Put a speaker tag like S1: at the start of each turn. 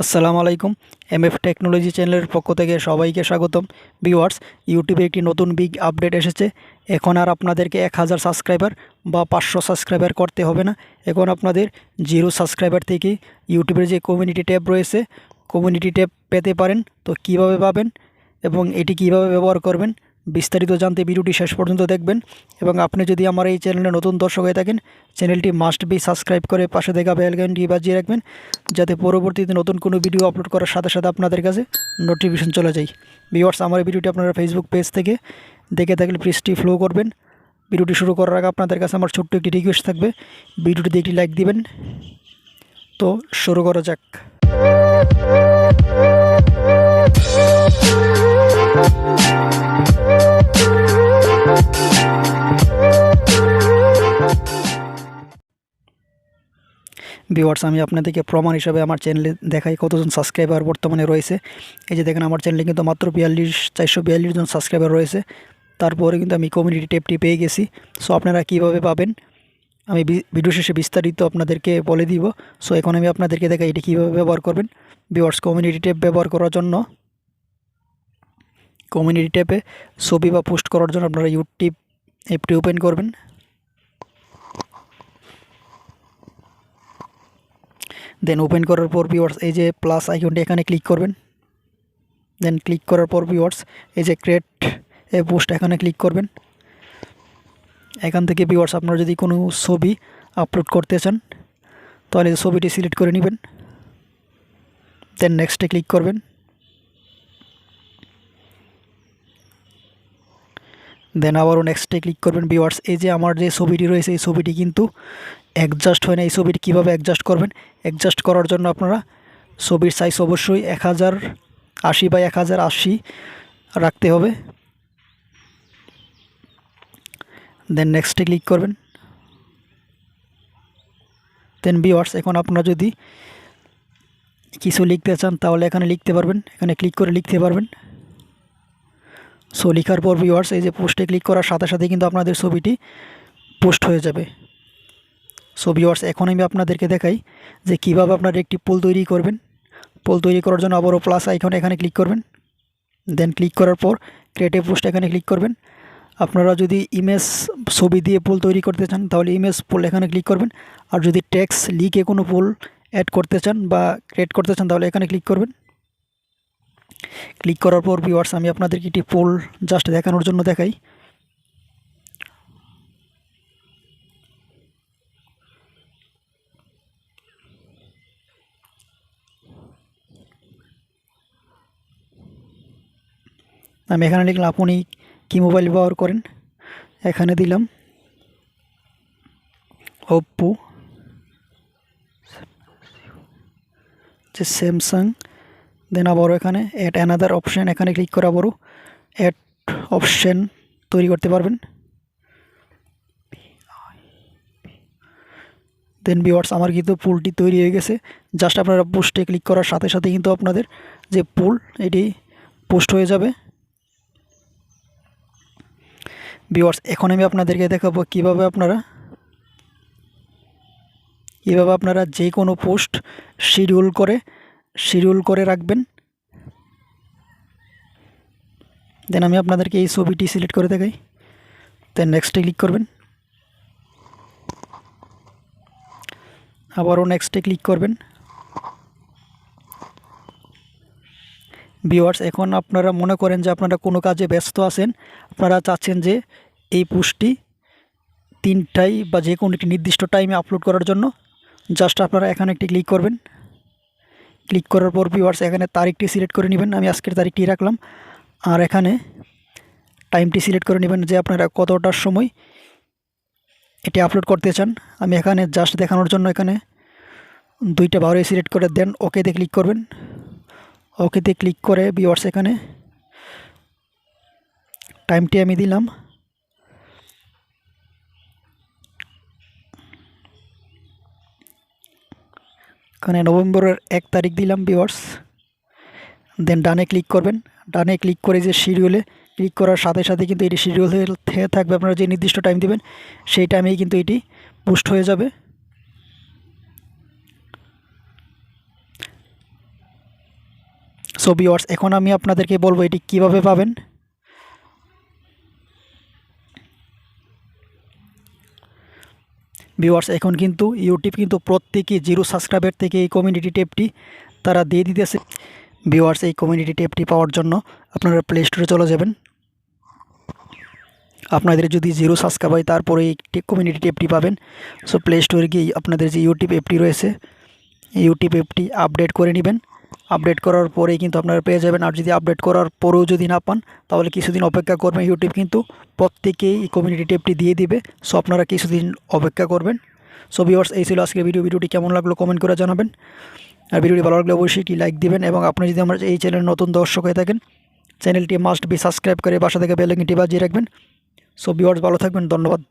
S1: আসসালামু আলাইকুম। MF technology চ্যানেলের পক্ষ থেকে সবাইকে স্বাগতম। ভিউয়ার্স, ইউটিউবে একটি নতুন বিগ আপডেট এসেছে। এখন আর আপনাদেরকে 1000 সাবস্ক্রাইবার বা 500 সাবস্ক্রাইবার করতে হবে না। এখন আপনাদের 0 সাবস্ক্রাইবার থেকে ইউটিউবের যে কমিউনিটি ট্যাব রয়েছে, কমিউনিটি ট্যাব পেতে পারেন। তো কিভাবে পাবেন এবং এটি কিভাবে ব্যবহার করবেন বিস্তারিত জানতে ভিডিওটি শেষ পর্যন্ত দেখবেন। এবং আপনি যদি আমার এই চ্যানেলে নতুন দর্শক হয়ে থাকেন, চ্যানেলটি মাস্ট বি সাবস্ক্রাইব করে পাশে দেখা বেল আইকনটি বাজিয়ে রাখবেন, যাতে পরবর্তীতে নতুন কোনো ভিডিও আপলোড করার সাথে সাথে আপনাদের কাছে নোটিফিকেশন চলে যায়। ভিউয়ার্স, আমার এই ভিডিওটি আপনারা ফেসবুক পেজ থেকে দেখে থাকলে প্লিজটি ফলো করবেন। ভিডিওটি শুরু করার আগে আপনাদের কাছে আমার ছোট্ট একটি রিকোয়েস্ট থাকবে, ভিডিওটিতে একটি লাইক দিবেন। তো শুরু করা যাক। ভিউয়ার্স, আমি আপনাদেরকে প্রমাণ হিসাবে আমার চ্যানেলে দেখাই কতজন সাবস্ক্রাইবার বর্তমানে রয়েছে। এই যে দেখেন, আমার চ্যানেলে কিন্তু মাত্র 442 জন সাবস্ক্রাইবার রয়েছে। তারপরে কিন্তু আমি কমিউনিটি ট্যাবটি পেয়ে গেছি। সো আপনারা কিভাবে পাবেন আমি ভিডিও শেষে বিস্তারিত আপনাদেরকে বলে দিব। সো এখন আমি আপনাদেরকে দেখাই এটি কীভাবে ব্যবহার করবেন। ভিউয়ার্স, কমিউনিটি ট্যাব ব্যবহার করার জন্য কমিউনিটি ট্যাবে ছবি বা পোস্ট করার জন্য আপনারা ইউটিউব অ্যাপটি ওপেন করবেন। দেন ওপেন করার পর ভিউয়ার্স, এই যে প্লাস আইকনটি এখানে ক্লিক করবেন। দেন ক্লিক করার পর ভিউয়ার্স, এই যে ক্রিয়েট এ পোস্ট এখানে ক্লিক করবেন। এখান থেকে ভিউয়ার্স, আপনারা যদি কোনো ছবি আপলোড করতে চান তাহলে ছবিটি সিলেক্ট করে নেবেন। দেন নেক্সটে ক্লিক করবেন। দেন আবারও নেক্সটে ক্লিক করবেন। ভিউয়ার্স, এই যে আমার যে ছবিটি রয়েছে, এই ছবিটি কিন্তু অ্যাডজাস্ট হয় না। এই ছবিটি কীভাবে অ্যাডজাস্ট করবেন? অ্যাডজাস্ট করার জন্য আপনারা ছবির সাইজ অবশ্যই 1080 বাই 1080 রাখতে হবে। দেন নেক্সটে ক্লিক করবেন। দেন ভিউয়ার্স, এখন আপনারা যদি কিছু লিখতে চান তাহলে এখানে লিখতে পারবেন, এখানে ক্লিক করে লিখতে পারবেন। সো লেখার পর ভিউয়ার্স, এই যে পোস্টে ক্লিক করার সাথে সাথে কিন্তু আপনাদের ছবিটি পোস্ট হয়ে যাবে। সো ভিউয়ার্স, এখন আমি আপনাদেরকে দেখাই যে কীভাবে আপনারা একটি পোল তৈরি করবেন। পোল তৈরি করার জন্য আবারও প্লাস আইকন এখানে ক্লিক করবেন। দেন ক্লিক করার পর ক্রিয়েট এ পোস্ট এখানে ক্লিক করবেন। আপনারা যদি ইমেজ ছবি দিয়ে পোল তৈরি করতে চান তাহলে ইমেজ পোল এখানে ক্লিক করবেন। আর যদি টেক্সট লিখে কোনো পোল অ্যাড করতে চান বা ক্রিয়েট করতে চান তাহলে এখানে ক্লিক করবেন। ক্লিক করার পর ভিউয়ার্স, আমি আপনাদেরকে একটি পোল জাস্ট দেখানোর জন্য দেখাই। আমি এখানে লিখলাম আপনি কি মোবাইল ব্যবহার করেন, এখানে দিলাম ওপ্পো, যে স্যামসাং। দেন আবারও এখানে অ্যাড অ্যানাদার অপশান এখানে ক্লিক করে আবারও অ্যাড অপশান তৈরি করতে পারবেন। দেন ভিউয়ার্স, আমার কিন্তু পুলটি তৈরি হয়ে গেছে। জাস্ট আপনারা পোস্টে ক্লিক করার সাথে সাথে কিন্তু আপনাদের যে পুল এটি পোস্ট হয়ে যাবে। ভিউয়ার্স, এখন আমি আপনাদেরকে দেখাবো কীভাবে আপনারা যে কোনো পোস্ট শিডিউল করে রাখবেন। দেন আমি আপনাদেরকে এই ছবিটি সিলেক্ট করে দেখাই। দেন নেক্সটে ক্লিক করবেন। আবারও নেক্সটে ক্লিক করবেন। ভিউয়ার্স, এখন আপনারা মনে করেন যে আপনারা কোনো কাজে ব্যস্ত আছেন, আপনারা চাচ্ছেন যে এই পোস্টটি 3টায় বা যে কোনো একটি নির্দিষ্ট টাইমে আপলোড করার জন্য জাস্ট আপনারা এখানে একটি ক্লিক করবেন। ক্লিক করার পর ভিউয়ার্স, এখানে তারিখটি সিলেক্ট করে নেবেন। আমি আজকের তারিখটি রাখলাম। আর এখানে টাইমটি সিলেক্ট করে নেবেন যে আপনারা কতটার সময় এটি আপলোড করতে চান। আমি এখানে জাস্ট দেখানোর জন্য এখানে 2:12 সিলেক্ট করে দেন ওকেতে ক্লিক করবেন। ওকেতে ক্লিক করে ভিউয়ার্স, এখানে টাইমটি আমি দিলাম এখানে নভেম্বরের 1 তারিখ দিলাম ভিউয়ার্স। দেন ডানে ক্লিক করবেন। ডানে ক্লিক করে যে শিডিউলে ক্লিক করার সাথে সাথে কিন্তু এটি শিডিউল হয়ে থাকবে। আপনারা যে নির্দিষ্ট টাইম দেবেন সেই টাইমেই কিন্তু এটি পোস্ট হয়ে যাবে। সো ভিউয়ার্স, এখন আমি আপনাদেরকে বলবো এটি কিভাবে পাবেন। ভিউয়ার্স, এখন কিন্তু ইউটিউব কিন্তু প্রত্যেকই 0 সাবস্ক্রাইবার থেকে এই কমিউনিটি ট্যাবটি তারা দিয়ে দিতেছে। ভিউয়ার্স, এই কমিউনিটি ট্যাবটি পাওয়ার জন্য আপনারা প্লে স্টোরে চলে যাবেন। আপনাদের যদি 0 সাবস্ক্রাইব হয় তারপরে এই কমিউনিটি ট্যাবটি পাবেন। সো প্লে স্টোরে গিয়ে আপনাদের যে ইউটিউব অ্যাপটি রয়েছে ইউটিউব অ্যাপটি আপডেট করে নেবেন। আপডেট করার পরেই কিন্তু আপনারা পেয়ে যাবেন। আর যদি আপডেট করার পরেও যদি না পান তাহলে কিছুদিন অপেক্ষা করবেন। ইউটিউব কিন্তু প্রত্যেকেই এই কমিউনিটি ট্যাবটি দিয়ে দিবে। সো আপনারা কিছুদিন অপেক্ষা করবেন। সো ভিউয়ার্স, এই ছিল আজকের ভিডিওটি কেমন লাগলো কমেন্ট করে জানাবেন। আর ভিডিওটি ভালো লাগলে অবশ্যই একটি লাইক দিবেন এবং আপনি যদি আমার এই চ্যানেলের নতুন দর্শক হয়ে থাকেন চ্যানেলটি মাস্ট বি সাবস্ক্রাইব করে পাশে থেকে বেল আইকনটি বাজিয়ে রাখবেন। সো ভিউয়ার্স, ভালো থাকবেন, ধন্যবাদ।